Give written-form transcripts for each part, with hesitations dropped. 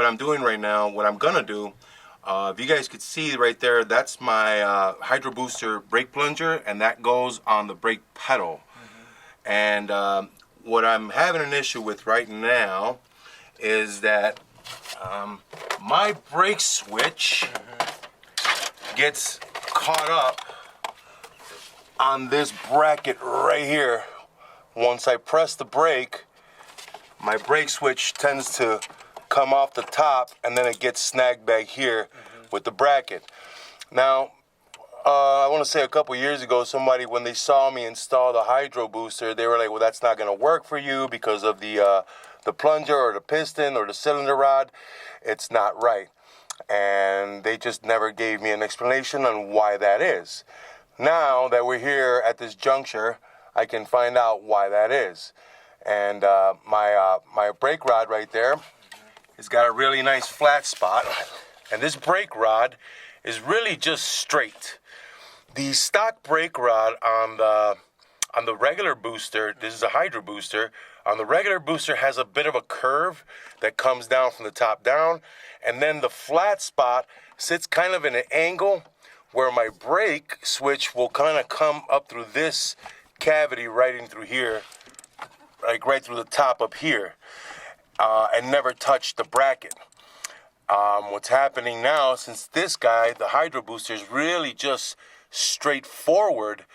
what I'm doing right now, what I'm gonna do, if you guys could see right there, that's my Hydrobooster brake plunger, and that goes on the brake pedal. And what I'm having an issue with right now is that my brake switch gets caught up on this bracket right here. Once I press the brake, my brake switch tends to come off the top, and then it gets snagged back here with the bracket. Now, I want to say a couple years ago, somebody, when they saw me install the Hydrobooster, they were like, well, that's not going to work for you because of the plunger or the piston or the cylinder rod. It's not right. And they just never gave me an explanation on why that is. Now that we're here at this juncture, I can find out why that is. And my brake rod right there has got a really nice flat spot. And this brake rod is really just straight. The stock brake rod on the regular booster, this is a Hydrobooster, on the regular booster has a bit of a curve that comes down from the top down, and then the flat spot sits kind of in an angle where my brake switch will kind of come up through this cavity right in through here, like right through the top up here, and never touch the bracket. What's happening now, since this guy, the Hydrobooster, is really just straightforward,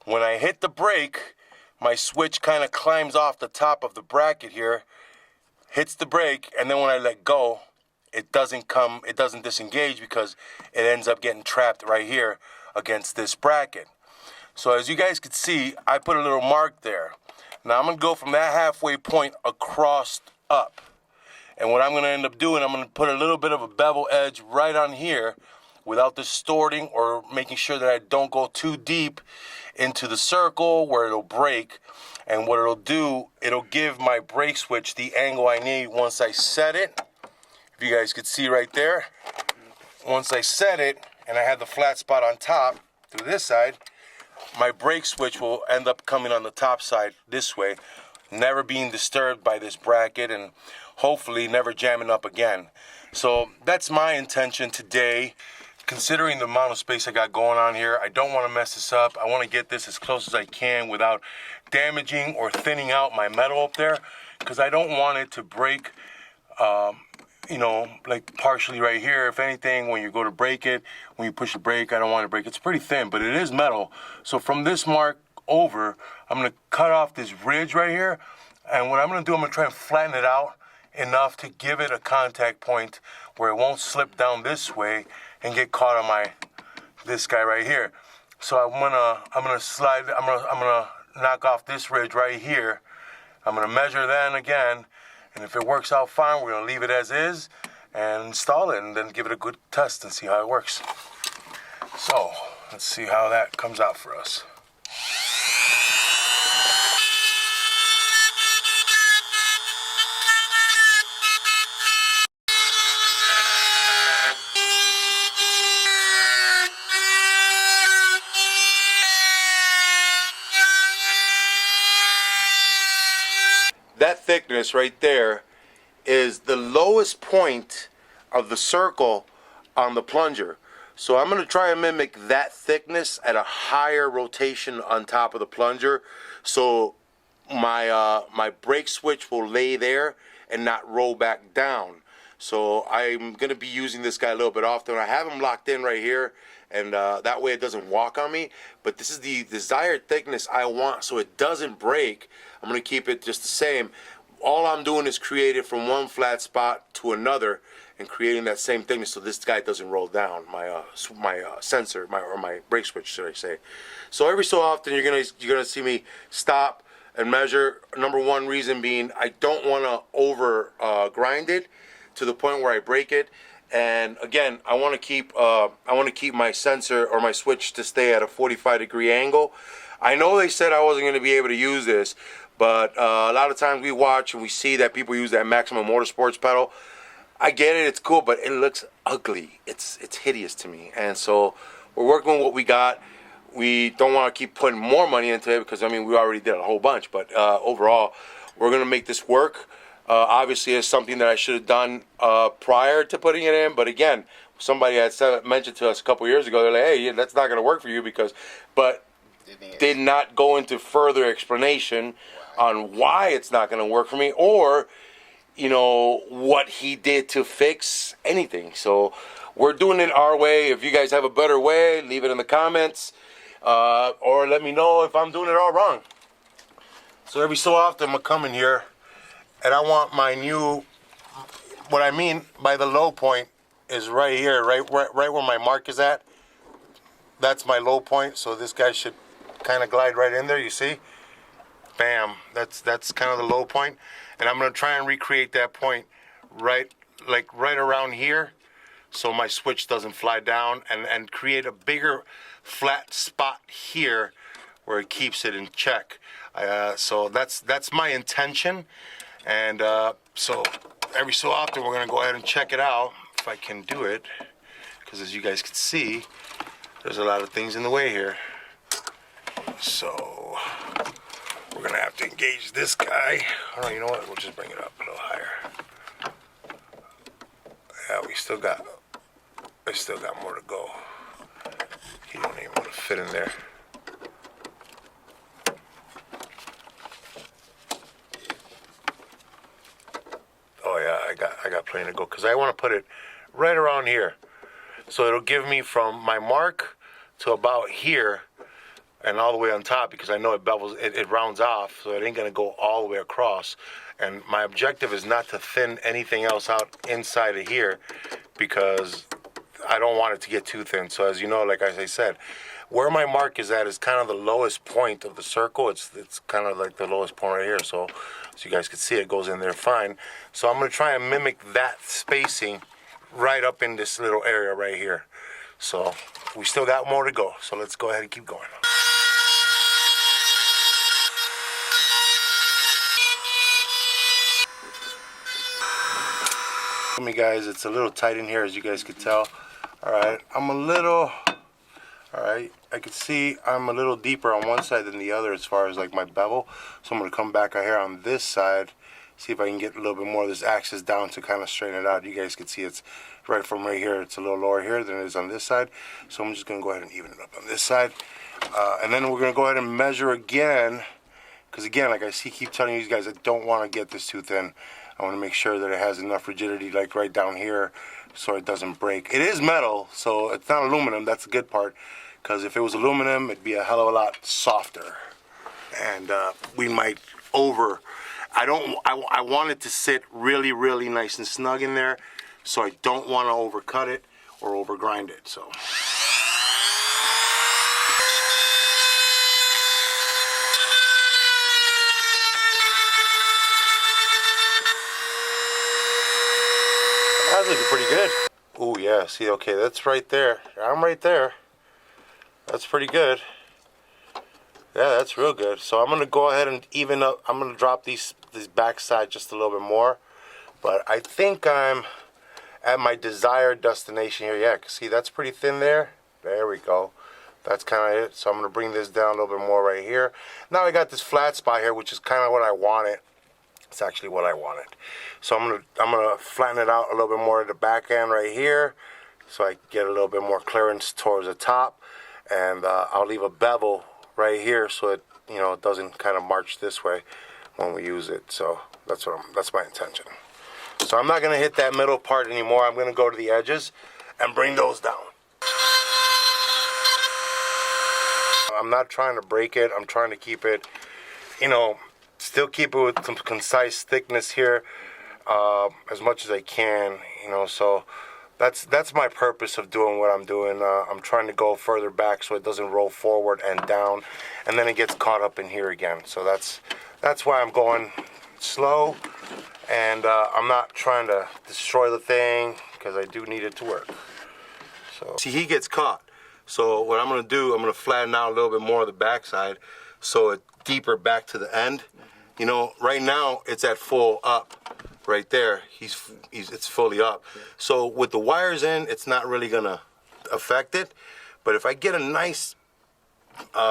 when I hit the brake, my switch kind of climbs off the top of the bracket here, hits the brake, and then when I let go, it doesn't disengage because it ends up getting trapped right here against this bracket. So as you guys can see, I put a little mark there. Now I'm going to go from that halfway point across up. And what I'm going to end up doing, I'm going to put a little bit of a bevel edge right on here without distorting or making sure that I don't go too deep into the circle where it'll break. And what it'll do, it'll give my brake switch the angle I need once I set it. If you guys could see right there, once I set it and I have the flat spot on top through this side, my brake switch will end up coming on the top side this way, never being disturbed by this bracket, and hopefully never jamming up again. So that's my intention today. Considering the amount of space I got going on here, I don't want to mess this up. I want to get this as close as I can without damaging or thinning out my metal up there, because I don't want it to break, you know, like partially right here. If anything, when you go to break it, when you push the brake, I don't want to break it. It's pretty thin, but it is metal. So from this mark over, I'm going to cut off this ridge right here, and what I'm going to do, I'm going to try and flatten it out enough to give it a contact point where it won't slip down this way and get caught on this guy right here. So I'm gonna knock off this ridge right here. I'm gonna measure then again, and if it works out fine, we're gonna leave it as is and install it, and then give it a good test and see how it works. So let's see how that comes out for us. That thickness right there is the lowest point of the circle on the plunger. So I'm going to try and mimic that thickness at a higher rotation on top of the plunger, so my brake switch will lay there and not roll back down. So I'm going to be using this guy a little bit often. I have him locked in right here, and that way it doesn't walk on me. But this is the desired thickness I want, so it doesn't break. I'm going to keep it just the same. All I'm doing is create it from one flat spot to another and creating that same thickness so this guy doesn't roll down, my sensor, my brake switch, should I say. So every so often you're gonna see me stop and measure. Number one reason being, I don't want to over grind it to the point where I break it. And again, I want to keep my sensor or my switch to stay at a 45-degree angle. I know they said I wasn't going to be able to use this, but a lot of times we watch and we see that people use that Maximum Motorsports pedal. I get it, it's cool, but it looks ugly. It's hideous to me. And so we're working with what we got. We don't want to keep putting more money into it because, I mean, we already did a whole bunch. But overall, we're going to make this work. Obviously, it's something that I should have done prior to putting it in. But again, somebody had mentioned to us a couple years ago, they're like, hey, that's not going to work for you but did not go into further explanation on why it's not going to work for me, or what he did to fix anything. So we're doing it our way. If you guys have a better way, leave it in the comments, or let me know if I'm doing it all wrong. So every so often I'm come in here and I want my new, what I mean by the low point is right here, right where my mark is at. That's my low point, so this guy should kind of glide right in there, you see? Bam, that's kind of the low point. And I'm gonna try and recreate that point right around here, so my switch doesn't fly down, and create a bigger flat spot here where it keeps it in check. So that's my intention. And so every so often we're gonna go ahead and check it out if I can do it, because as you guys can see, there's a lot of things in the way here. So we're gonna have to engage this guy. Oh, you know what? We'll just bring it up a little higher. Yeah, I still got more to go. He don't even want to fit in there. Oh yeah, I got plenty to go, because I want to put it right around here. So it'll give me from my mark to about here and all the way on top, because I know it rounds off, so it ain't gonna go all the way across. And my objective is not to thin anything else out inside of here, because I don't want it to get too thin. So as you know, like I said, where my mark is at is kind of the lowest point of the circle. It's kind of like the lowest point right here. So as you guys can see, it goes in there fine. So I'm gonna try and mimic that spacing right up in this little area right here. So we still got more to go. So let's go ahead and keep going. Me guys, it's a little tight in here, as you guys could tell. Alright, I can see I'm a little deeper on one side than the other as far as like my bevel. So I'm going to come back out here on this side, see if I can get a little bit more of this axis down to kind of straighten it out. You guys can see it's right from right here, it's a little lower here than it is on this side. So I'm just going to go ahead and even it up on this side. And then we're going to go ahead and measure again, because again, like I keep telling you guys, I don't want to get this too thin. I want to make sure that it has enough rigidity, like right down here, so it doesn't break. It is metal, so it's not aluminum. That's the good part, because if it was aluminum, it'd be a hell of a lot softer. And we might I want it to sit really, really nice and snug in there, so I don't want to overcut it or overgrind it. So. That's looking pretty good. Oh yeah, see, okay, that's right there. I'm right there. That's pretty good. Yeah, that's real good. So I'm gonna go ahead and even up. I'm gonna drop this backside just a little bit more. But I think I'm at my desired destination here. Yeah, see, that's pretty thin there. There we go. That's kind of it. So I'm gonna bring this down a little bit more right here. Now I got this flat spot here, which is kind of what I wanted. It's actually what I wanted. So I'm gonna flatten it out a little bit more at the back end right here, so I get a little bit more clearance towards the top, and I'll leave a bevel right here so it it doesn't kind of march this way when we use it. So that's my intention. So I'm not gonna hit that middle part anymore. I'm gonna go to the edges and bring those down. I'm not trying to break it. I'm trying to keep it, still keep it with some concise thickness here, as much as I can, so that's my purpose of doing what I'm doing. I'm trying to go further back so it doesn't roll forward and down, and then it gets caught up in here again. So that's why I'm going slow, and I'm not trying to destroy the thing, because I do need it to work. So see, he gets caught. So what I'm going to do, I'm going to flatten out a little bit more of the backside so it's deeper back to the end. Right now it's at full up right there. It's fully up. So with the wires in, it's not really gonna affect it. But if I get a nice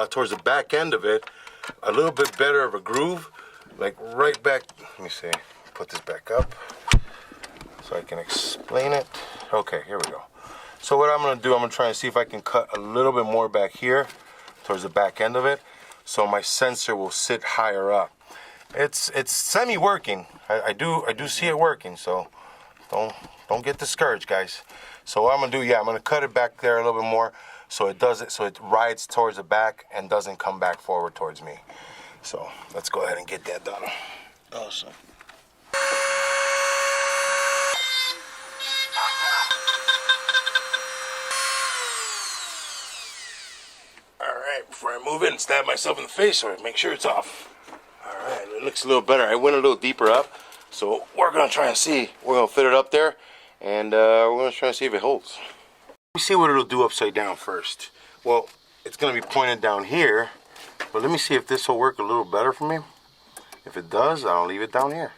towards the back end of it, a little bit better of a groove, like right back. Let me see. put this back up so I can explain it. Okay, here we go. So what I'm going to do, I'm going to try and see if I can cut a little bit more back here towards the back end of it, so my sensor will sit higher up. It's semi-working. I do see it working, so don't get discouraged, guys. So what I'm gonna do, yeah, I'm gonna cut it back there a little bit more so it rides towards the back and doesn't come back forward towards me. So let's go ahead and get that done. Awesome. Alright, before I move in, stab myself in the face so I make sure it's off. Alright, it looks a little better. I went a little deeper up, so we're gonna try and see. We're gonna fit it up there, and we're gonna try and see if it holds. Let me see what it'll do upside down first. Well, it's gonna be pointed down here, but let me see if this will work a little better for me. If it does, I'll leave it down here.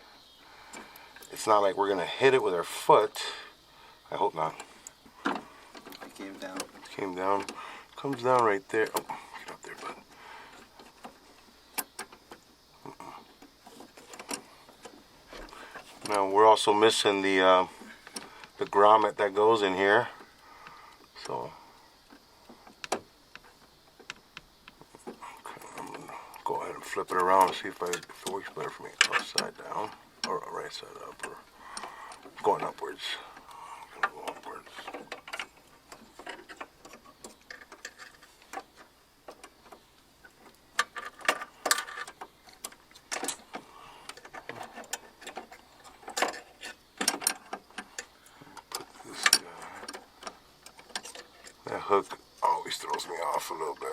It's not like we're gonna hit it with our foot. I hope not. It came down. It came down. Comes down right there. Oh, get up there, bud. Now we're also missing the grommet that goes in here. So okay, I'm gonna go ahead and flip it around and see if it works better for me. Upside down or right side up or going upwards. I'm gonna go upwards. That hook always throws me off a little bit.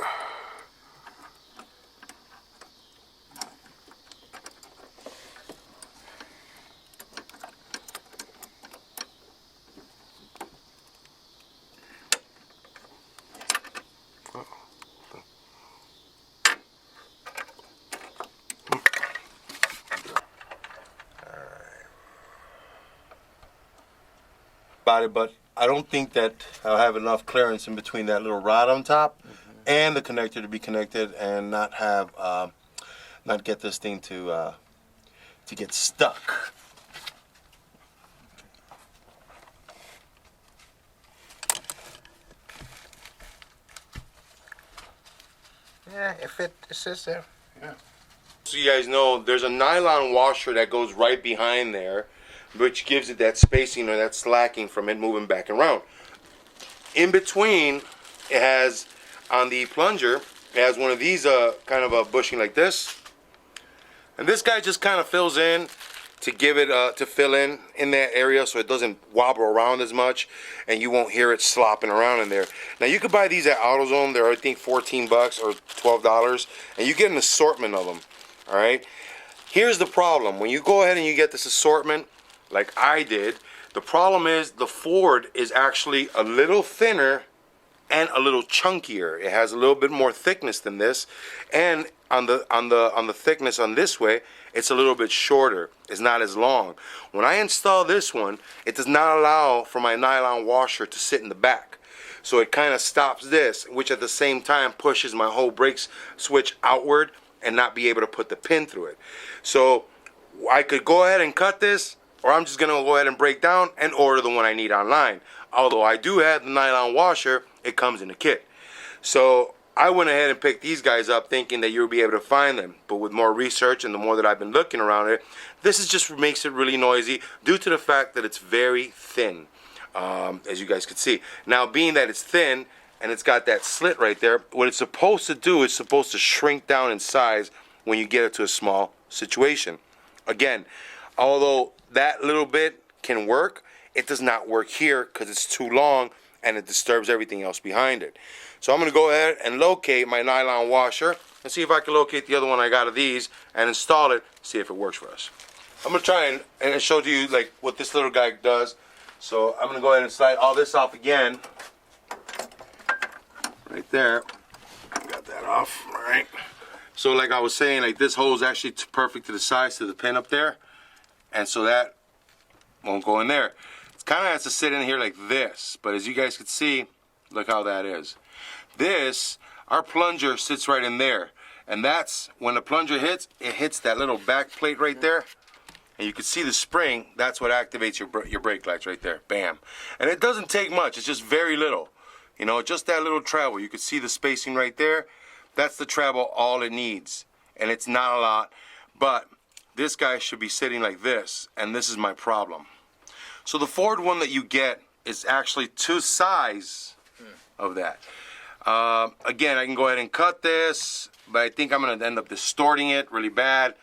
About it, but I don't think that I'll have enough clearance in between that little rod on top and the connector to be connected and not have not get this thing to get stuck. Yeah, it sits there. Yeah. So you guys know there's a nylon washer that goes right behind there, which gives it that spacing or that slacking from it moving back and around. In between, it has, on the plunger, it has one of these kind of a bushing like this. And this guy just kind of fills in to give it, to fill in that area so it doesn't wobble around as much and you won't hear it slopping around in there. Now you could buy these at AutoZone. They're I think $14 or $12 and you get an assortment of them. Alright? Here's the problem. When you go ahead and you get this assortment, like I did, the problem is the Ford is actually a little thinner and a little chunkier. It has a little bit more thickness than this, and on the thickness on this way, it's a little bit shorter. It's not as long. When I install this one, it does not allow for my nylon washer to sit in the back. So it kind of stops this, which at the same time pushes my whole brake switch outward and not be able to put the pin through it. So I could go ahead and cut this, or I'm just going to go ahead and break down and order the one I need online. Although I do have the nylon washer, it comes in a kit. So I went ahead and picked these guys up thinking that you'll be able to find them. But with more research and the more that I've been looking around it, this is just makes it really noisy due to the fact that it's very thin, as you guys can see. Now being that it's thin and it's got that slit right there, what it's supposed to do is supposed to shrink down in size when you get it to a small situation. Again, although that little bit can work, it does not work here because it's too long and it disturbs everything else behind it. So I'm going to go ahead and locate my nylon washer and see if I can locate the other one I got of these and install it, see if it works for us. I'm going to try and show you like what this little guy does. So I'm going to go ahead and slide all this off again. Right there. Got that off. All right. So like I was saying, like this hole is actually perfect to the size to the pin up there. And so that won't go in there. It kind of has to sit in here like this. But as you guys can see, look how that is. This, our plunger sits right in there. And that's, when the plunger hits, it hits that little back plate right there. and you can see the spring. That's what activates your brake lights right there. Bam. And it doesn't take much. It's just very little. You know, just that little travel. You can see the spacing right there. That's the travel all it needs. And it's not a lot, but this guy should be sitting like this, and this is my problem. So the Ford one that you get is actually to size of that. Again, I can go ahead and cut this, but I think I'm going to end up distorting it really bad.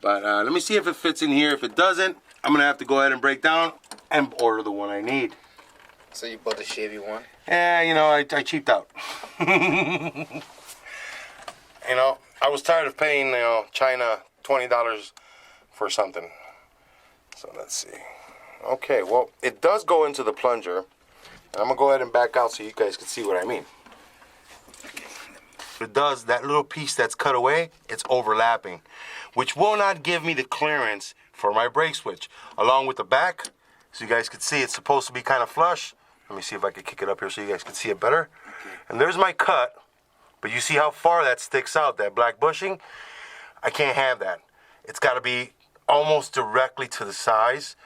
But let me see if it fits in here. If it doesn't, I'm going to have to go ahead and break down and order the one I need. So you bought the Chevy one? Yeah, you know, I cheaped out. You know, I was tired of paying, you know, China $20 for something. So let's see. Okay, well, it does go into the plunger. And I'm going to go ahead and back out so you guys can see what I mean. It does, that little piece that's cut away, it's overlapping, which will not give me the clearance for my brake switch. Along with the back, so you guys can see it's supposed to be kind of flush. Let me see if I can kick it up here so you guys can see it better. Okay. And there's my cut, but you see how far that sticks out, that black bushing? I can't have that. It's got to be almost directly to the size.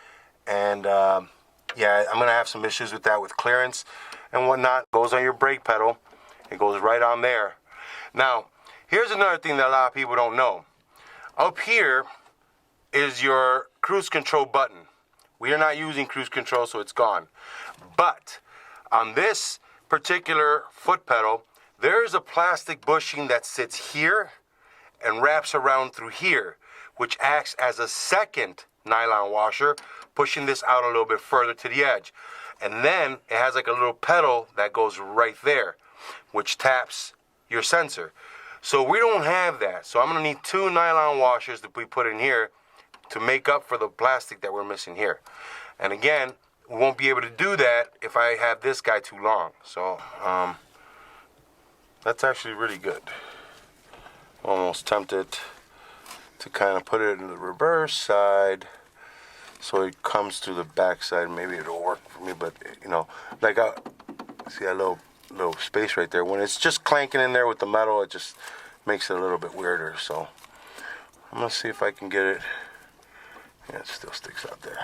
And yeah, I'm going to have some issues with that, with clearance and whatnot. It goes on your brake pedal. It goes right on there. Now, here's another thing that a lot of people don't know. Up here is your cruise control button. We are not using cruise control, so it's gone. But on this particular foot pedal, there's a plastic bushing that sits here and wraps around through here, which acts as a second nylon washer, pushing this out a little bit further to the edge. And then it has like a little pedal that goes right there, which taps your sensor. So we don't have that. So I'm gonna need 2 nylon washers that we put in here to make up for the plastic that we're missing here. And again, we won't be able to do that if I have this guy too long. So that's actually really good. Almost tempted to kind of put it in the reverse side so it comes to the back side. Maybe it'll work for me, but you know, like see that little space right there. When it's just clanking in there with the metal, it just makes it a little bit weirder. So I'm gonna see if I can get it. Yeah, it still sticks out there.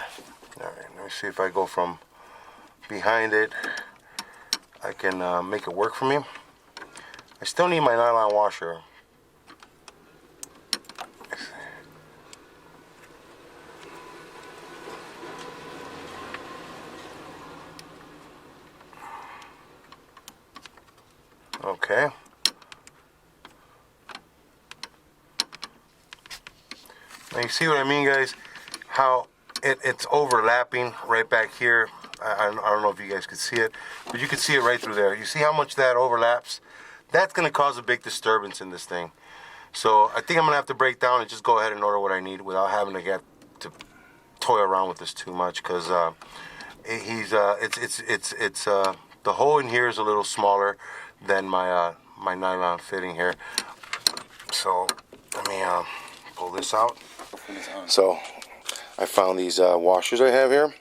All right, let me see if I go from behind it. I can make it work for me. I still need my nylon washer. Okay. Now you see what I mean, guys? How it's overlapping right back here. I don't know if you guys can see it, but you can see it right through there. You see how much that overlaps? That's going to cause a big disturbance in this thing. So I think I'm going to have to break down and just go ahead and order what I need without having to get to toy around with this too much, because the hole in here is a little smaller than my my nylon fitting here. So let me pull this out. So I found these washers I have here,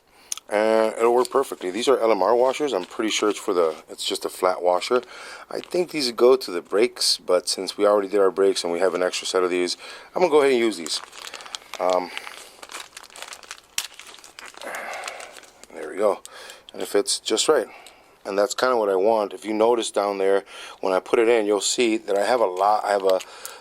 and it'll work perfectly. These are LMR washers. I'm pretty sure it's just a flat washer. I think these go to the brakes, but since we already did our brakes and we have an extra set of these, I'm gonna go ahead and use these. There we go, and it fits just right. And that's kind of what I want. If you notice down there, when I put it in, you'll see that I have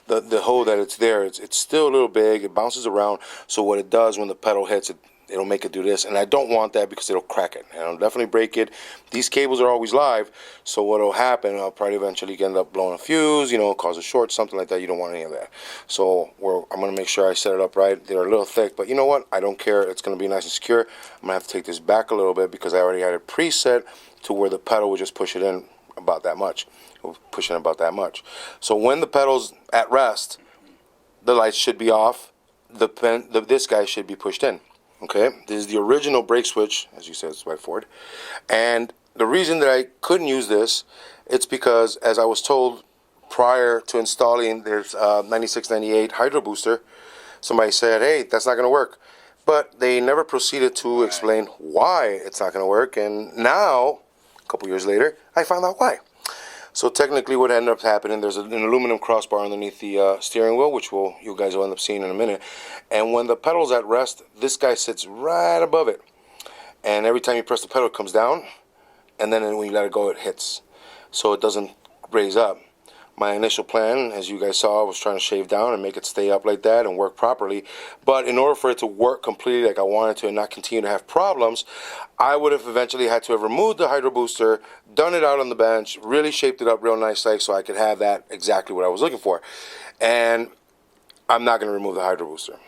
the hole that it's there. It's still a little big. It bounces around. So what it does when the pedal hits it, it'll make it do this. And I don't want that because it'll crack it. And it'll definitely break it. These cables are always live. So what'll happen, I'll probably eventually end up blowing a fuse, you know, cause a short, something like that. You don't want any of that. So I'm going to make sure I set it up right. They're a little thick, but you know what? I don't care. It's going to be nice and secure. I'm going to have to take this back a little bit because I already had it preset to where the pedal would just push it in about that much. Push in about that much. So when the pedal's at rest, the lights should be off. This guy should be pushed in. Okay, this is the original brake switch, as you said, it's by Ford. And the reason that I couldn't use this, it's because, as I was told prior to installing this 9698 Hydrobooster, somebody said, hey, that's not going to work. But they never proceeded to explain why it's not going to work. And now, a couple years later, I found out why. So technically what ended up happening, there's an aluminum crossbar underneath the steering wheel, which you guys will end up seeing in a minute. And when the pedal's at rest, this guy sits right above it. And every time you press the pedal, it comes down. And then when you let it go, it hits. So it doesn't raise up. My initial plan, as you guys saw, was trying to shave down and make it stay up like that and work properly. But in order for it to work completely like I wanted to and not continue to have problems, I would have eventually had to have removed the Hydrobooster, done it out on the bench, really shaped it up real nice like so I could have that exactly what I was looking for. And I'm not going to remove the Hydrobooster.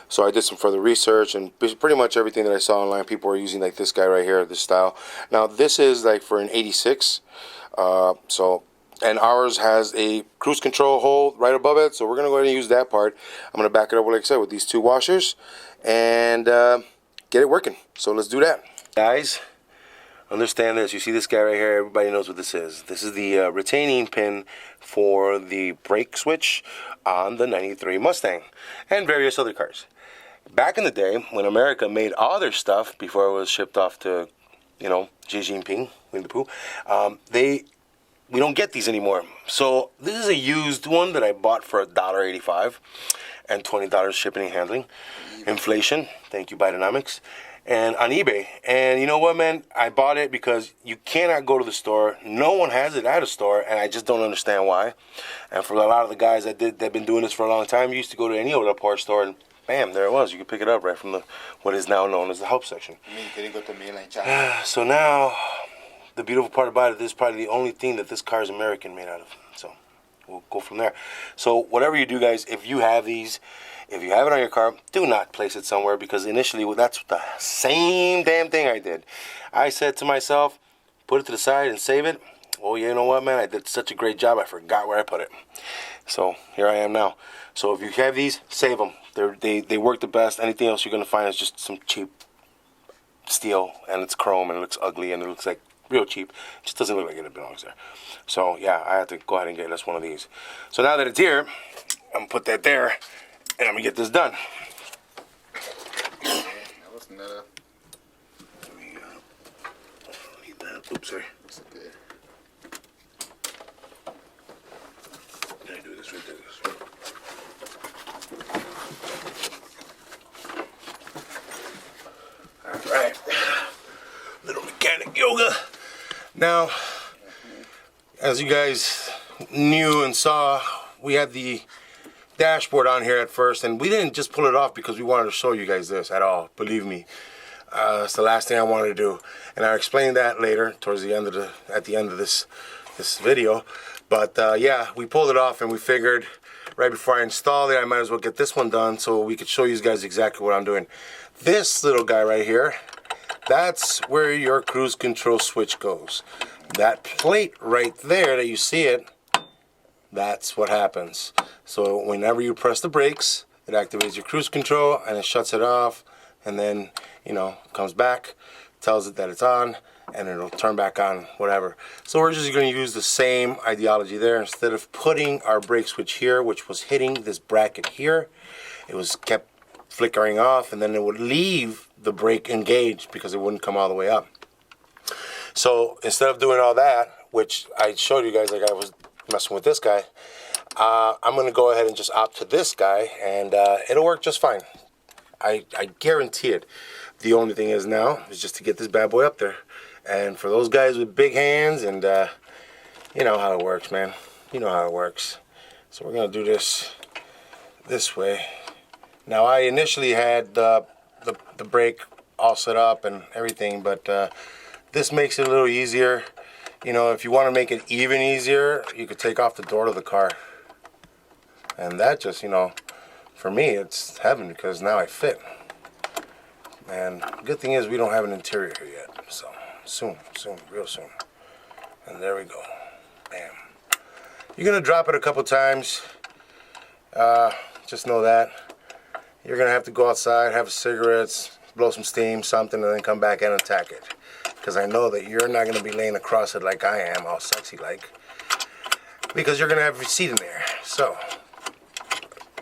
So I did some further research, and pretty much everything that I saw online, people are using like this guy right here, this style. Now this is like for an 86, and ours has a cruise control hole right above it, so we're going to go ahead and use that part. I'm going to back it up, like I said, with these two washers and get it working. So let's do that. Guys, understand this. You see this guy right here, everybody knows what this is. This is the retaining pin for the brake switch on the 93 Mustang and various other cars. Back in the day, when America made all their stuff before it was shipped off to, you know, Xi Jinping, Winnie the Pooh, we don't get these anymore. So this is a used one that I bought for $1.85 and $20 shipping and handling. Inflation, thank you Bidenomics, and on eBay. And you know what, man? I bought it because you cannot go to the store. No one has it at a store, and I just don't understand why. And for a lot of the guys that have been doing this for a long time, you used to go to any other parts store and bam, there it was. You could pick it up right from the what is now known as the help section. So now, the beautiful part about it, this is probably the only thing that this car is American made out of. So we'll go from there. So whatever you do, guys, if you have these, if you have it on your car, do not place it somewhere, because initially that's the same damn thing I did. I said to myself, put it to the side and save it. Oh, you know what, man? I did such a great job, I forgot where I put it. So here I am now. So if you have these, save them. They work the best. Anything else you're going to find is just some cheap steel, and it's chrome, and it looks ugly, and it looks like real cheap. It just doesn't look like it belongs there. So yeah, I have to go ahead and get us one of these. So now that it's here, I'm gonna put that there, and I'm gonna get this done. That was another. Need that. Oops, sorry. That's good. Can I do this right there? All right. Little mechanic yoga. Now, as you guys knew and saw, we had the dashboard on here at first, and we didn't just pull it off because we wanted to show you guys this at all. Believe me, it's the last thing I wanted to do, and I'll explain that later towards the end of this video. But yeah, we pulled it off, and we figured right before I installed it, I might as well get this one done so we could show you guys exactly what I'm doing. This little guy right here, that's where your cruise control switch goes. That plate right there that you see it, that's what happens. So whenever you press the brakes, it activates your cruise control and it shuts it off, and then, you know, comes back, tells it that it's on, and it'll turn back on, whatever. So we're just going to use the same ideology there. Instead of putting our brake switch here, which was hitting this bracket here, it was kept flickering off, and then it would leave the brake engaged because it wouldn't come all the way up. So instead of doing all that, which I showed you guys like I was messing with this guy, I'm going to go ahead and just opt to this guy, and it'll work just fine. I guarantee it. The only thing is now is just to get this bad boy up there. And for those guys with big hands, and you know how it works, man. You know how it works. So we're going to do this way. Now I initially had the brake all set up and everything, but this makes it a little easier. You know, if you want to make it even easier, you could take off the door to the car. And that just, you know, for me, it's heaven because now I fit. And good thing is we don't have an interior here yet. So soon, real soon. And there we go. Bam. You're going to drop it a couple times. Just know that. You're going to have to go outside, have cigarettes, blow some steam, something, and then come back and attack it. Because I know that you're not going to be laying across it like I am, all sexy like. Because you're going to have your seat in there. So,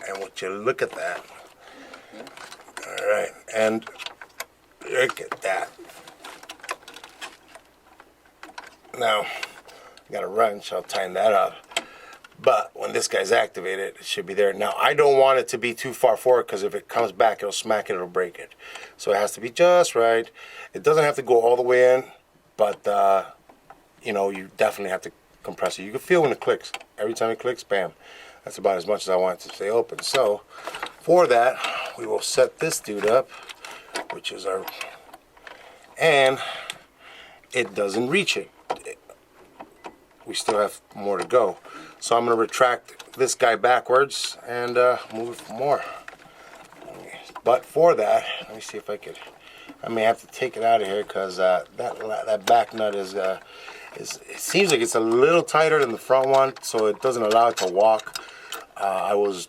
and would you look at that. All right, and look at that. Now, got a wrench, I'll tighten that up. But when this guy's activated, it should be there. Now, I don't want it to be too far forward because if it comes back, it'll smack it, it'll break it. So it has to be just right. It doesn't have to go all the way in, but, you know, you definitely have to compress it. You can feel when it clicks. Every time it clicks, bam. That's about as much as I want it to stay open. So, for that, we will set this dude up, which is our... And it doesn't reach it. We still have more to go. So I'm going to retract this guy backwards and move it more. But for that, let me see if I could. I may have to take it out of here because that back nut is. It seems like it's a little tighter than the front one, so it doesn't allow it to walk. I was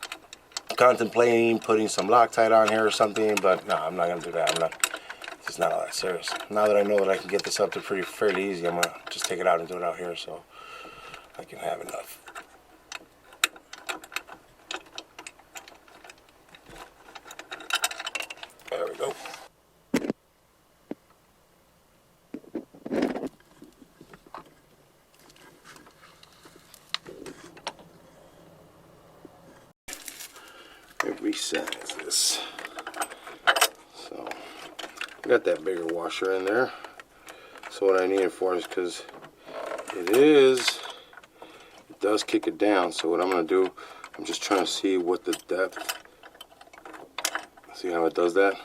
contemplating putting some Loctite on here or something, but no, I'm not going to do that. I'm not. It's not all that serious. Now that I know that I can get this up to fairly easy, I'm going to just take it out and do it out here so I can have enough. There we go. Resize this. So I got that bigger washer in there. So what I need it for is because it does kick it down. So what I'm going to do, I'm just trying to see what the depth. See how it does that?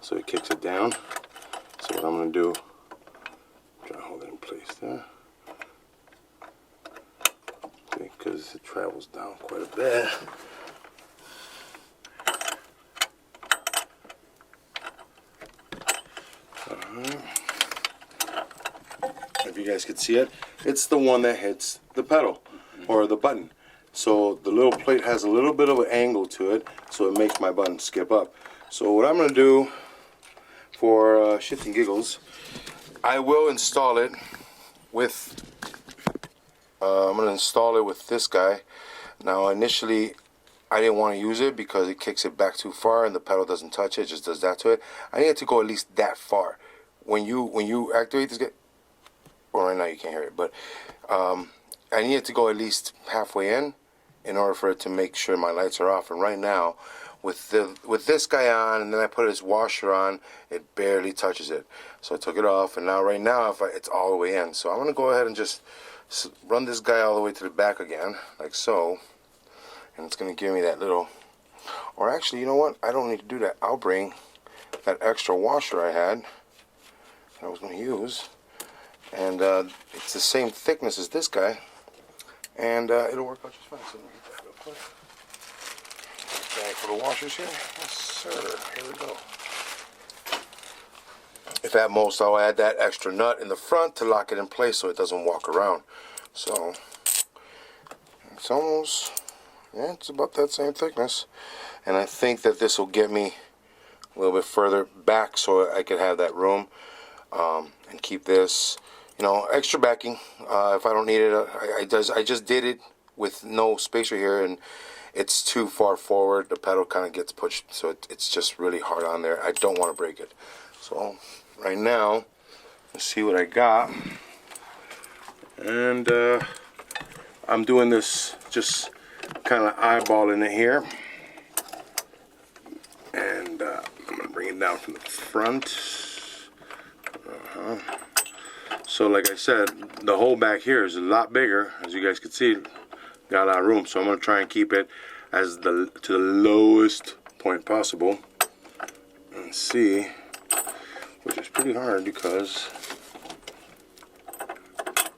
So it kicks it down. So what I'm going to do, try to hold it in place there. Because it travels down quite a bit. If you guys could see it, it's the one that hits the pedal or the button. So the little plate has a little bit of an angle to it, so it makes my button skip up. So what I'm going to do for shits and giggles, I will install it with, I'm going to install it with this guy. Now initially I didn't want to use it because it kicks it back too far and the pedal doesn't touch it, it just does that to it. I need it to go at least that far. When you activate this guy, well, right now you can't hear it, but I need it to go at least halfway in order for it to make sure my lights are off. And right now, with this guy on, and then I put his washer on, it barely touches it. So I took it off, and now right now it's all the way in. So I'm gonna go ahead and just run this guy all the way to the back again, like so, and it's gonna give me that little. Or actually, you know what? I don't need to do that. I'll bring that extra washer I had. I was going to use, and it's the same thickness as this guy, and it'll work out just fine. So let me get that real quick. Bag for the washers here. Yes, sir. Here we go. If at most, I'll add that extra nut in the front to lock it in place so it doesn't walk around. So it's almost, yeah, it's about that same thickness, and I think that this will get me a little bit further back so I could have that room. And keep this, you know, extra backing if I don't need it. I just did it with no spacer here, and it's too far forward. The pedal kind of gets pushed, so it's just really hard on there. I don't want to break it. So right now, let's see what I got. And I'm doing this just kind of eyeballing it here, and I'm gonna bring it down from the front. So like I said, the hole back here is a lot bigger, as you guys can see. Got a lot of room, so I'm going to try and keep it as to the lowest point possible, and see, which is pretty hard because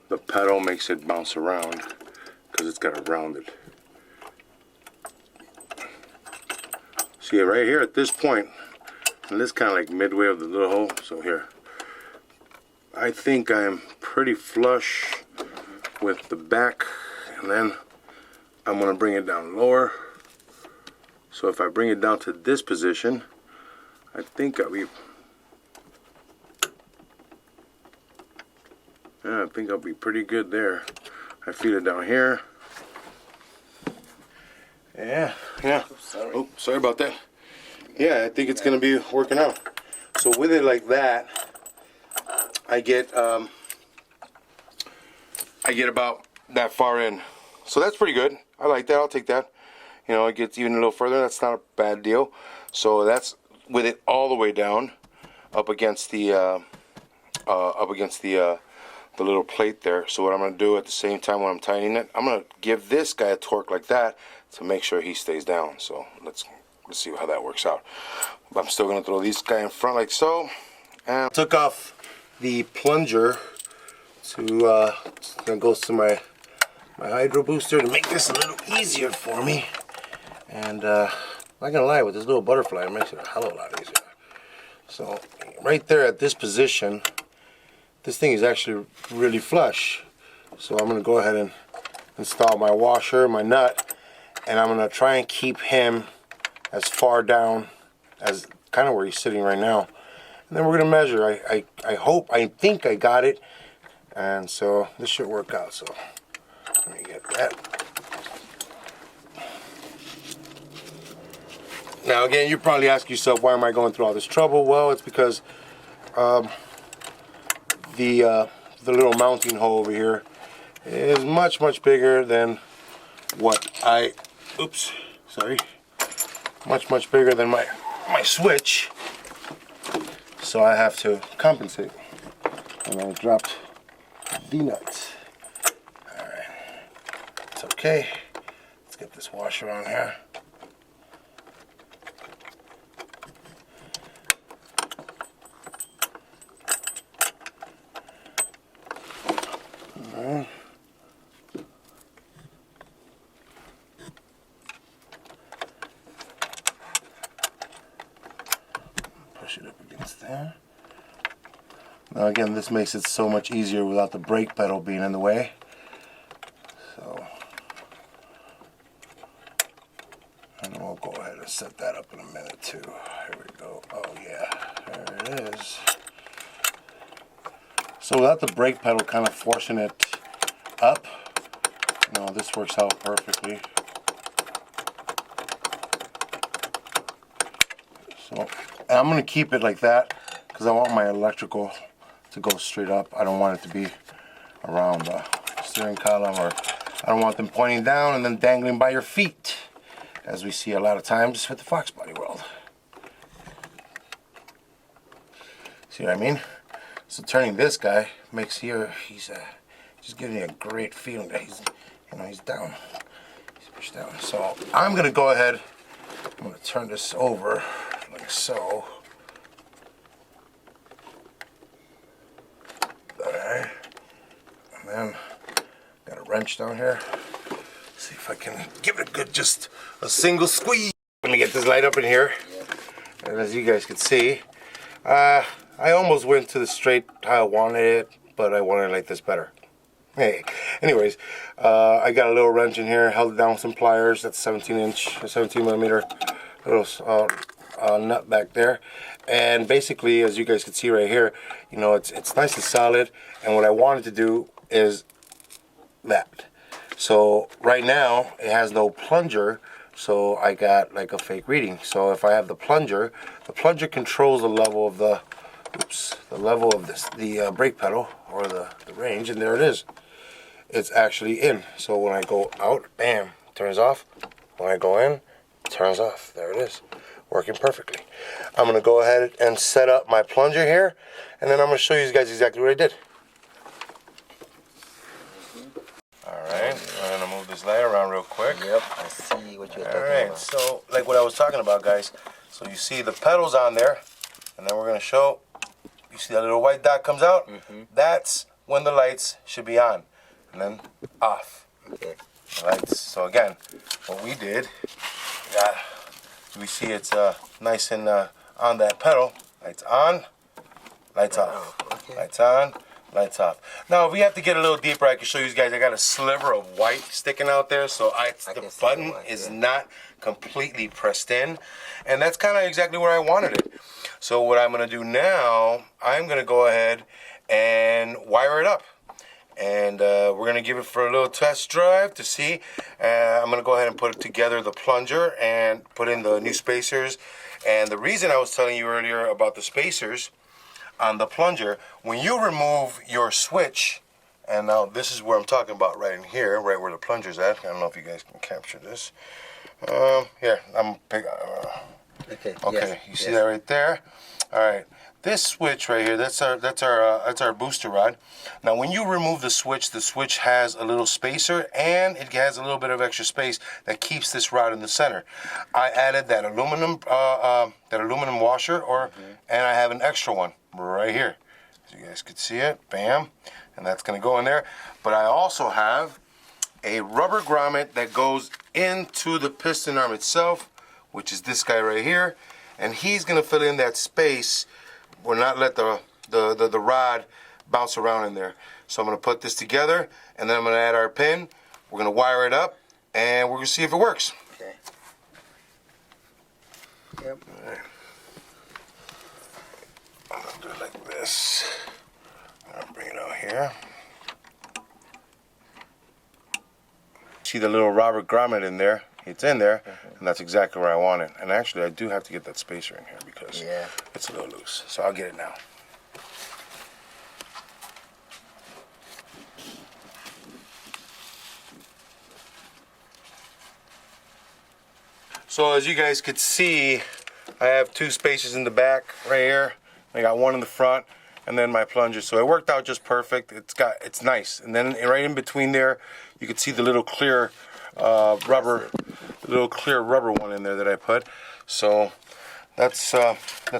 the pedal makes it bounce around because it's got it rounded. See, right here at this point, and this kind of like midway of the little hole, so here. I think I'm pretty flush with the back, and then I'm going to bring it down lower. So if I bring it down to this position, I think I'll be pretty good there. I feel it down here. Yeah. Oh, sorry about that. Yeah, I think it's going to be working out. So with it like that, I I get about that far in. So that's pretty good. I like that. I'll take that. You know, it gets even a little further. That's not a bad deal. So that's with it all the way down, up against the the little plate there. So what I'm going to do at the same time when I'm tightening it, I'm going to give this guy a torque like that to make sure he stays down. So let's see how that works out. But I'm still going to throw this guy in front like so. And I took off the plunger to that goes to my Hydrobooster to make this a little easier for me. And not gonna lie, with this little butterfly, it makes it a hell of a lot easier. So right there at this position, this thing is actually really flush. So I'm gonna go ahead and install my washer, my nut, and I'm gonna try and keep him as far down as kind of where he's sitting right now. And then we're gonna measure. I think I got it, and so this should work out. So let me get that. Now again, you probably ask yourself, why am I going through all this trouble? Well, it's because the little mounting hole over here is much bigger than what much bigger than my switch. So I have to compensate. And I dropped the nuts. Alright. It's okay. Let's get this washer on here. Alright. Push it up against there. Now again, this makes it so much easier without the brake pedal being in the way. So, and we'll go ahead and set that up in a minute too. Here we go. Oh yeah, there it is. So without the brake pedal kind of forcing it up, you know, this works out perfectly. So, and I'm going to keep it like that because I want my electrical to go straight up. I don't want it to be around the steering column, or I don't want them pointing down and then dangling by your feet, as we see a lot of times with the Fox Body world. See what I mean? So turning this guy makes he's just giving me a great feeling that he's down. He's pushed down. So I'm gonna go ahead. I'm gonna turn this over like so. Alright. And then got a wrench down here. See if I can give it a good, just a single squeeze. I'm gonna get this light up in here. And as you guys can see, I almost went to the straight how I wanted it, but I wanted it like this better. Hey, anyways, I got a little wrench in here, held it down with some pliers. That's 17 millimeter, little nut back there. And basically, as you guys can see right here, you know, it's nice and solid. And what I wanted to do is that. So right now, it has no plunger. So I got like a fake reading. So if I have the plunger controls the level of the brake pedal, or the range, and there it is. It's actually in. So when I go out, bam, turns off. When I go in, turns off. There it is, working perfectly. I'm gonna go ahead and set up my plunger here, and then I'm gonna show you guys exactly what I did. Alright, I'm gonna move this light around real quick. Yep, I see what you're talking about. Alright, so like what I was talking about, guys. So you see the pedals on there, and then we're gonna show. You see that little white dot comes out? That's when the lights should be on. And then off. Okay. Lights. So again, what we did, we see it's nice and on that pedal. Lights on, lights off. Okay. Lights on, lights off. Now, if we have to get a little deeper, I can show you guys. I got a sliver of white sticking out there, so the button is not completely pressed in. And that's kind of exactly where I wanted it. So what I'm going to do now, I'm going to go ahead and wire it up. And we're going to give it for a little test drive to see. I'm going to go ahead and put together the plunger and put in the new spacers. And the reason I was telling you earlier about the spacers on the plunger, when you remove your switch And now this is where I'm talking about, right in here, right where the plunger's at. I don't know if you guys can capture this. Here, I'm Okay. okay. Yes. You see that right there? All right. This switch right here, that's our booster rod. Now, when you remove the switch has a little spacer and it has a little bit of extra space that keeps this rod in the center. I added that aluminum washer, and I have an extra one right here, so you guys can see it. Bam, and that's gonna go in there. But I also have a rubber grommet that goes into the piston arm itself, which is this guy right here, and he's gonna fill in that space. Will not let the rod bounce around in there. So I'm gonna put this together, and then I'm gonna add our pin. We're gonna wire it up, and we're gonna see if it works. Okay. Yep. All right. I'm gonna do it like this. I'll bring it out here. See the little rubber grommet in there? It's in there, and that's exactly where I want it. And actually, I do have to get that spacer in here because it's a little loose. So I'll get it now. So as you guys could see, I have two spacers in the back right here. I got one in the front, and then my plunger. So it worked out just perfect. It's nice. And then right in between there, you can see the little clear rubber one in there that I put. So that's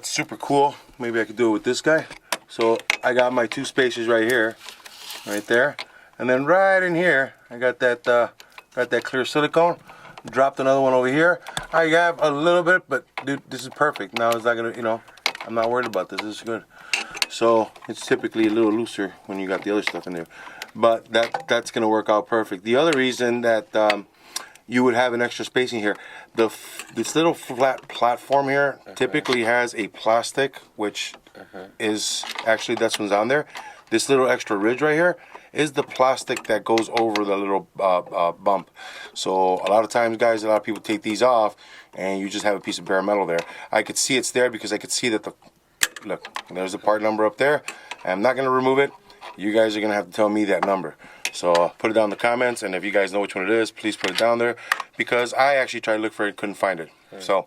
super cool. Maybe I could do it with this guy. So I got my two spacers right here, right there, and then right in here I got that clear silicone. Dropped another one over here. I have a little bit, but dude, this is perfect. Now it's not gonna, I'm not worried about this. This is good. So it's typically a little looser when you got the other stuff in there, but that's gonna work out perfect. The other reason that you would have an extra spacing here, this little flat platform here typically has a plastic, which is actually that's what's on there. This little extra ridge right here is the plastic that goes over the little bump. So a lot of times, guys, a lot of people take these off, and you just have a piece of bare metal there. I could see it's there because I could see that look, there's the part number up there. I'm not gonna remove it. You guys are gonna have to tell me that number. So put it down in the comments, and if you guys know which one it is, please put it down there, because I actually tried to look for it, couldn't find it. So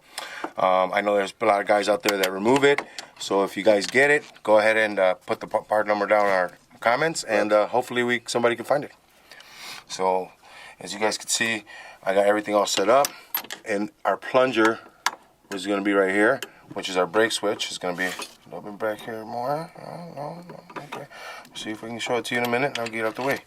I know there's a lot of guys out there that remove it. So if you guys get it, go ahead and put the part number down in our comments, and hopefully somebody can find it. So as you guys can see, I got everything all set up, and our plunger is going to be right here, which is our brake switch. It's going to be a little bit back here more. No, okay. See if we can show it to you in a minute, and I'll get out the way.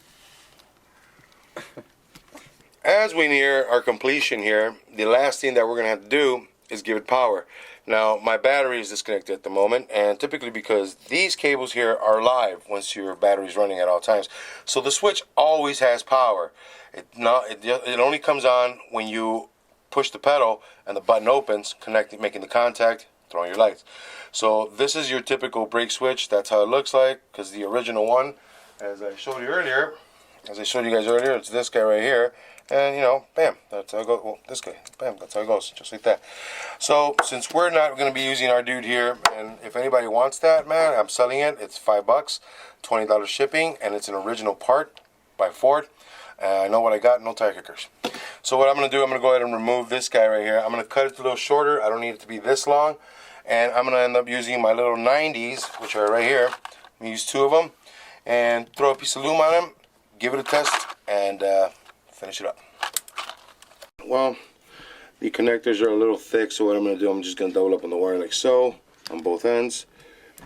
As we near our completion here, the last thing that we're going to have to do is give it power. Now, my battery is disconnected at the moment, and typically because these cables here are live once your battery is running at all times. So the switch always has power. It only comes on when you push the pedal and the button opens, making the contact, throwing your lights. So this is your typical brake switch. That's how it looks like, because the original one, as I showed you earlier, it's this guy right here. And bam, that's how it goes. Well, this guy, bam, that's how it goes, just like that. So since we're not going to be using our dude here, and if anybody wants that, man, I'm selling it. It's $5, $20 shipping, and it's an original part by Ford. I know what I got, no tire kickers. So what I'm going to do, I'm going to go ahead and remove this guy right here. I'm going to cut it a little shorter. I don't need it to be this long. And I'm going to end up using my little 90s, which are right here. I'm going to use 2 of them and throw a piece of lube on them, give it a test, and finish it up. Well, the connectors are a little thick, so what I'm going to do, I'm just going to double up on the wire like so on both ends,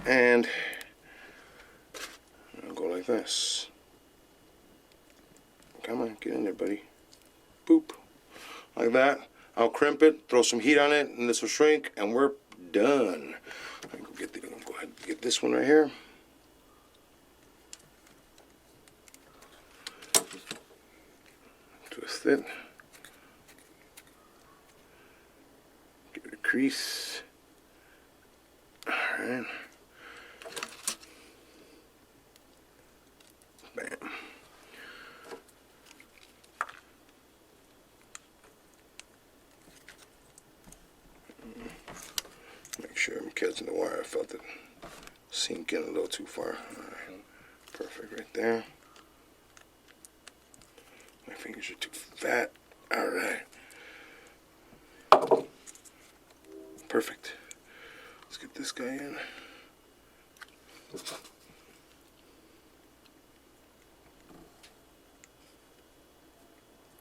and I'll go like this. Come on, get in there, buddy. Boop, like that. I'll crimp it, throw some heat on it, and this will shrink, and we're done. I'll go ahead and get this one right here. Twist it. Give it a crease. Alright. Bam. Make sure I'm catching the wire. I felt it sink in a little too far. Alright. Perfect right there. fingers are too fat. All right. Perfect. Let's get this guy in.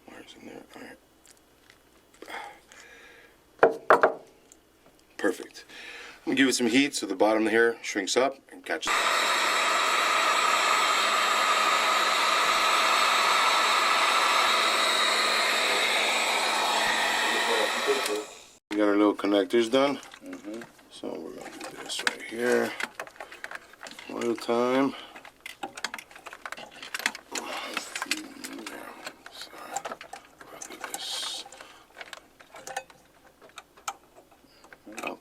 Wires in there. All right. Perfect. I'm gonna give it some heat so the bottom here shrinks up and catches. We got our little connectors done. So we're going to do this right here. One at a time. Up.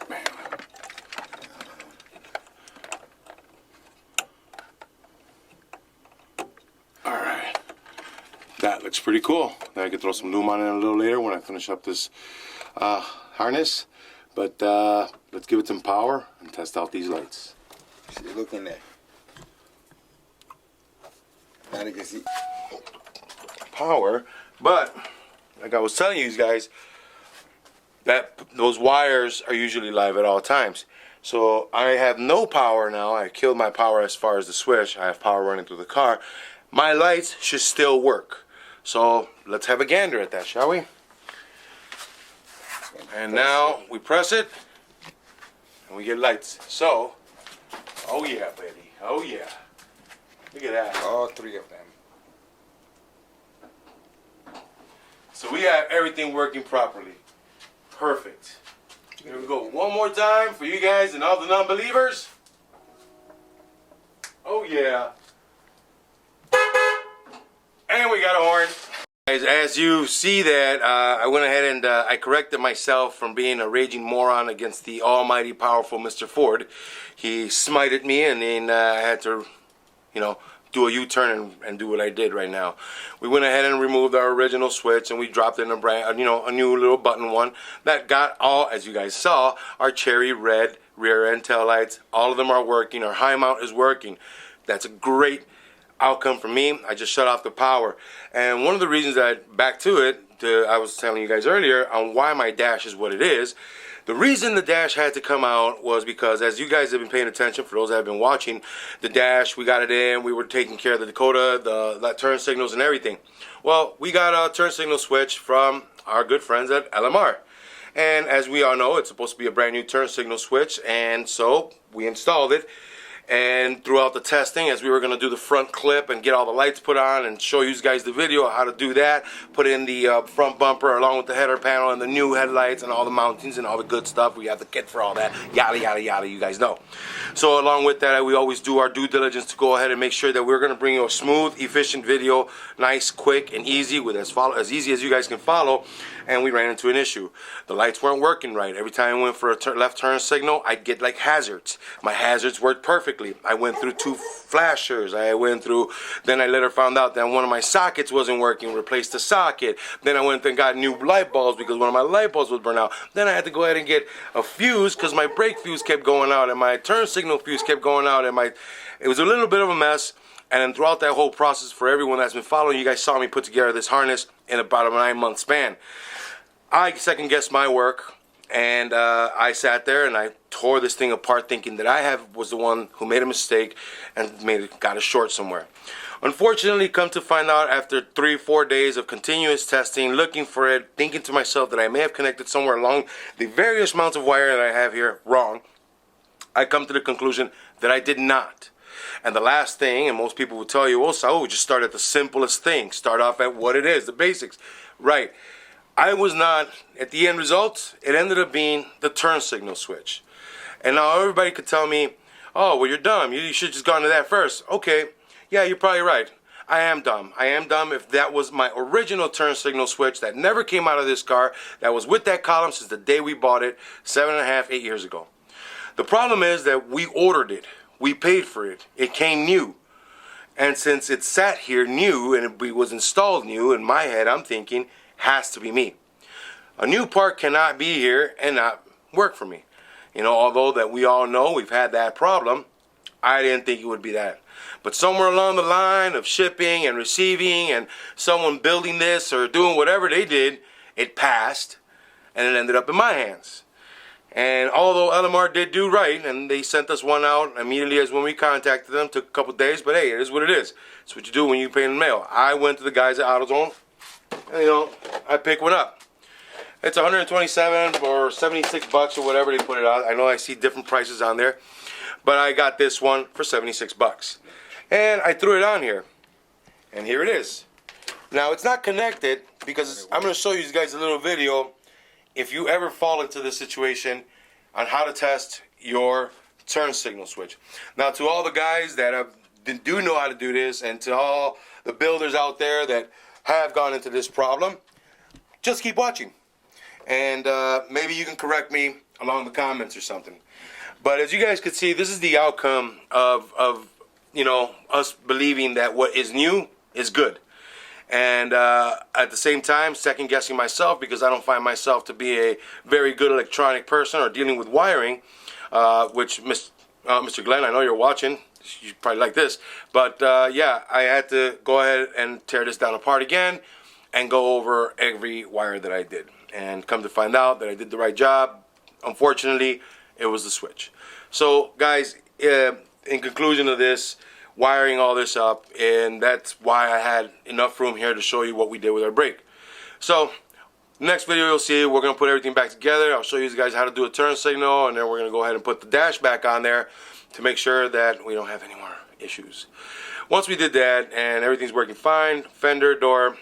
Bam. All right. That looks pretty cool. Then I can throw some loom on it a little later when I finish up this harness. But let's give it some power and test out these lights. See, look in there. Now you can see. Power, but like I was telling you guys, that those wires are usually live at all times. So I have no power now. I killed my power as far as the switch. I have power running through the car. My lights should still work. So let's have a gander at that, shall we? And now we press it and we get lights. So, oh yeah, baby. Oh yeah. Look at that. All three of them. So we have everything working properly. Perfect. Here we go. One more time for you guys and all the non-believers. Oh yeah. And we got a horn. As you see that, I went ahead and I corrected myself from being a raging moron against the almighty powerful Mr. Ford. He smited me and then I had to, you know, do a U-turn and do what I did right now. We went ahead and removed our original switch and we dropped in a brand, a new little button one that got all, as you guys saw, our cherry red rear end tail lights. All of them are working. Our high mount is working. That's a great outcome for me. I just shut off the power. And one of the reasons back to it, I was telling you guys earlier on why my dash is what it is. The reason the dash had to come out was because, as you guys have been paying attention, for those that have been watching, the dash, we got it in, we were taking care of the Dakota, the turn signals and everything. Well, we got a turn signal switch from our good friends at LMR. And as we all know, it's supposed to be a brand new turn signal switch, and so we installed it. And throughout the testing, as we were going to do the front clip and get all the lights put on and show you guys the video of how to do that, put in the front bumper along with the header panel and the new headlights and all the mountings and all the good stuff. We have the kit for all that, yada, yada, yada, you guys know. So along with that, we always do our due diligence to go ahead and make sure that we're going to bring you a smooth, efficient video, nice, quick, and easy, with as easy as you guys can follow. And we ran into an issue. The lights weren't working right. Every time I went for a left turn signal, I'd get like hazards. My hazards worked perfectly. I went through 2 flashers. Then I later found out that one of my sockets wasn't working, replaced the socket. Then I went and got new light bulbs because one of my light bulbs was burned out. Then I had to go ahead and get a fuse because my brake fuse kept going out and my turn signal fuse kept going out, and it was a little bit of a mess. And then throughout that whole process, for everyone that's been following, you guys saw me put together this harness in about a 9-month span. I second-guessed my work, and I sat there and I tore this thing apart thinking that I was the one who made a mistake and got a short somewhere. Unfortunately, come to find out after 3-4 days of continuous testing, looking for it, thinking to myself that I may have connected somewhere along the various amounts of wire that I have here wrong, I come to the conclusion that I did not. And the last thing, and most people will tell you, well, so just start at the simplest thing. Start off at what it is, the basics. Right. I was not, at the end result, it ended up being the turn signal switch. And now everybody could tell me, oh, well, you're dumb. You should just gone to that first. Okay, yeah, you're probably right. I am dumb. I am dumb if that was my original turn signal switch that never came out of this car, that was with that column since the day we bought it 7.5, 8 years ago. The problem is that we ordered it. We paid for it. It came new. And since it sat here new and it was installed new, in my head I'm thinking, has to be me. A new part cannot be here and not work for me. You know, although that we all know we've had that problem, I didn't think it would be that. But somewhere along the line of shipping and receiving and someone building this or doing whatever they did, it passed and it ended up in my hands. And although LMR did do right, and they sent us one out immediately as when we contacted them, took a couple days, but hey, it is what it is. It's what you do when you pay in the mail. I went to the guys at AutoZone, and, you know, I picked one up. It's 127 or 76 bucks or whatever they put it out. I know I see different prices on there, but I got this one for 76 bucks. And I threw it on here, and here it is. Now, it's not connected because I'm going to show you guys a little video if you ever fall into this situation on how to test your turn signal switch. Now, to all the guys that do know how to do this, and to all the builders out there that have gone into this problem, just keep watching. And maybe you can correct me along the comments or something. But as you guys can see, this is the outcome of you know, us believing that what is new is good. And at the same time, second guessing myself because I don't find myself to be a very good electronic person or dealing with wiring, which Mr. Glenn, I know you're watching. You probably like this. But yeah, I had to go ahead and tear this down apart again and go over every wire that I did. And come to find out that I did the right job. Unfortunately, it was the switch. So guys, in conclusion of this, wiring all this up, and that's why I had enough room here to show you what we did with our brake. So next video you'll see we're going to put everything back together. I'll show you guys how to do a turn signal, and then we're going to go ahead and put the dash back on there to make sure that we don't have any more issues. Once we did that and everything's working fine, fender, door,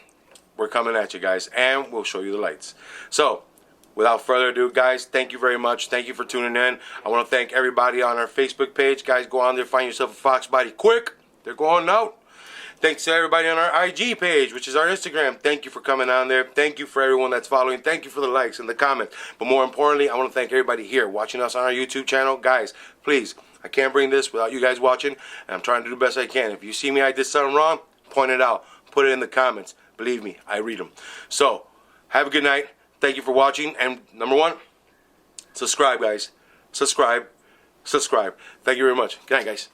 we're coming at you guys, and we'll show you the lights. So without further ado, guys, thank you very much. Thank you for tuning in. I want to thank everybody on our Facebook page. Guys, go on there, find yourself a Fox body quick. They're going out. Thanks to everybody on our IG page, which is our Instagram. Thank you for coming on there. Thank you for everyone that's following. Thank you for the likes and the comments. But more importantly, I want to thank everybody here watching us on our YouTube channel. Guys, please, I can't bring this without you guys watching, and I'm trying to do the best I can. If you see me, I did something wrong, point it out. Put it in the comments. Believe me, I read them. So, have a good night. Thank you for watching, and number one, subscribe, guys. Subscribe. Thank you very much. Good night, guys.